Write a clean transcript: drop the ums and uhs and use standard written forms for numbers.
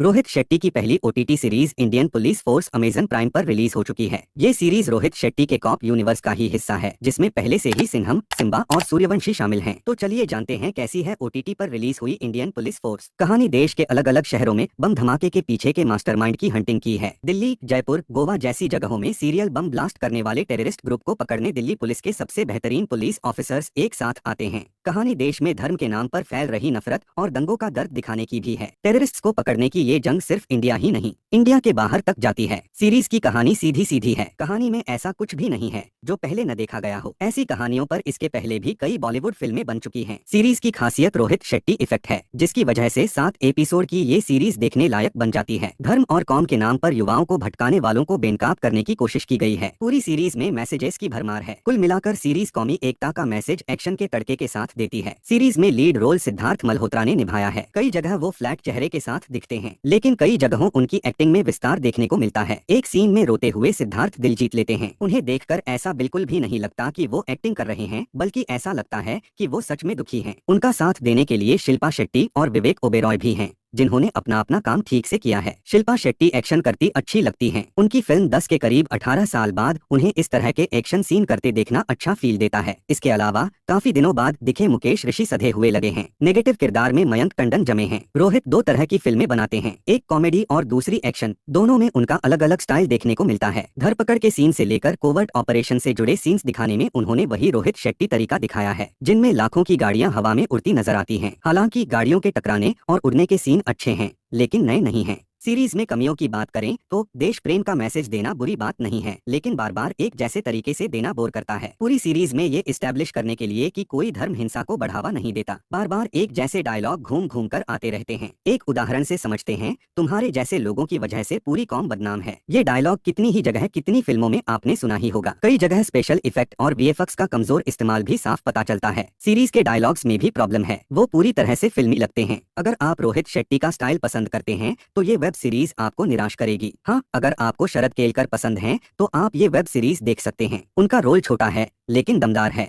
रोहित शेट्टी की पहली OTT series Indian police force Amazon prime पर रिलीज हो चुकी है। ये सीरीज रोहित शेट्टी के कॉप यूनिवर्स का ही हिस्सा है, जिसमें पहले से ही सिन्हम, सिम्बा और सूर्यवंशी शामिल हैं। तो चलिए जानते हैं कैसी है ओटीटी पर रिलीज हुई इंडियन पुलिस फोर्स। कहानी देश के अलग अलग शहरों में बम धमाके के पीछे के मास्टरमाइंड की हंटिंग की है। दिल्ली, जयपुर, गोवा जैसी जगहों में सीरियल बम ब्लास्ट करने वाले टेररिस्ट ग्रुप को पकड़ने दिल्ली पुलिस के सबसे बेहतरीन पुलिस ऑफिसर्स एक साथ आते हैं। कहानी देश में धर्म के नाम पर फैल रही नफरत और दंगों का दर्द दिखाने की भी है। टेररिस्ट्स को पकड़ने की ये जंग सिर्फ इंडिया ही नहीं, इंडिया के बाहर तक जाती है। सीरीज की कहानी सीधी सीधी है। कहानी में ऐसा कुछ भी नहीं है जो पहले न देखा गया हो। ऐसी कहानियों पर इसके पहले भी कई बॉलीवुड फिल्में बन चुकी हैं। सीरीज की खासियत रोहित शेट्टी इफेक्ट है, जिसकी वजह से 7 एपिसोड की ये सीरीज देखने लायक बन जाती है। धर्म और कौम के नाम पर युवाओं को भटकाने वालों को बेनकाब करने की कोशिश की गई है। पूरी सीरीज में मैसेजेस की भरमार है। कुल मिलाकर सीरीज कौमी एकता का मैसेज एक्शन के तड़के के साथ देती है। सीरीज में लीड रोल सिद्धार्थ मल्होत्रा ने निभाया है। कई जगह वो फ्लैट चेहरे के साथ दिखते हैं, लेकिन कई जगहों उनकी एक्टिंग में विस्तार देखने को मिलता है। एक सीन में रोते हुए सिद्धार्थ दिल जीत लेते हैं। उन्हें देखकर ऐसा बिल्कुल भी नहीं लगता कि वो एक्टिंग कर रहे हैं, बल्कि ऐसा लगता है कि वो सच में दुखी हैं। उनका साथ देने के लिए शिल्पा शेट्टी और विवेक ओबेरॉय भी हैं, जिन्होंने अपना अपना काम ठीक से किया है। शिल्पा शेट्टी एक्शन करती अच्छी लगती हैं। उनकी फिल्म 10 के करीब 18 साल बाद उन्हें इस तरह के एक्शन सीन करते देखना अच्छा फील देता है। इसके अलावा काफी दिनों बाद दिखे मुकेश ऋषि सधे हुए लगे हैं। नेगेटिव किरदार में मयंक टंडन जमे हैं। रोहित 2 तरह की फिल्में बनाते हैं, एक कॉमेडी और दूसरी एक्शन। दोनों में उनका अलग अलग स्टाइल देखने को मिलता है। धरपकड़ के सीन से लेकर कोवर्ट ऑपरेशन से जुड़े सीन्स दिखाने में उन्होंने वही रोहित शेट्टी तरीका दिखाया है, जिनमें लाखों की गाड़ियां हवा में उड़ती नजर आती हैं। हालांकि गाड़ियों के टकराने और उड़ने के सीन अच्छे हैं, लेकिन नए नहीं हैं। सीरीज में कमियों की बात करें तो देश प्रेम का मैसेज देना बुरी बात नहीं है, लेकिन बार बार एक जैसे तरीके से देना बोर करता है। पूरी सीरीज में ये इस्टेब्लिश करने के लिए कि कोई धर्म हिंसा को बढ़ावा नहीं देता। बार बार एक जैसे डायलॉग घूम घूम कर आते रहते हैं। एक उदाहरण से समझते हैं, तुम्हारे जैसे लोगों की वजह से पूरी कौम बदनाम है। ये डायलॉग कितनी ही जगह कितनी फिल्मों में आपने सुना ही होगा। कई जगह स्पेशल इफेक्ट और वीएफएक्स का कमजोर इस्तेमाल भी साफ पता चलता है। सीरीज के डायलॉग्स में भी प्रॉब्लम है, वो पूरी तरह से फिल्मी लगते हैं। अगर आप रोहित शेट्टी का स्टाइल पसंद करते हैं तो ये वेब सीरीज आपको निराश करेगी। हाँ, अगर आपको शरद केलकर पसंद हैं तो आप ये वेब सीरीज देख सकते हैं। उनका रोल छोटा है लेकिन दमदार है।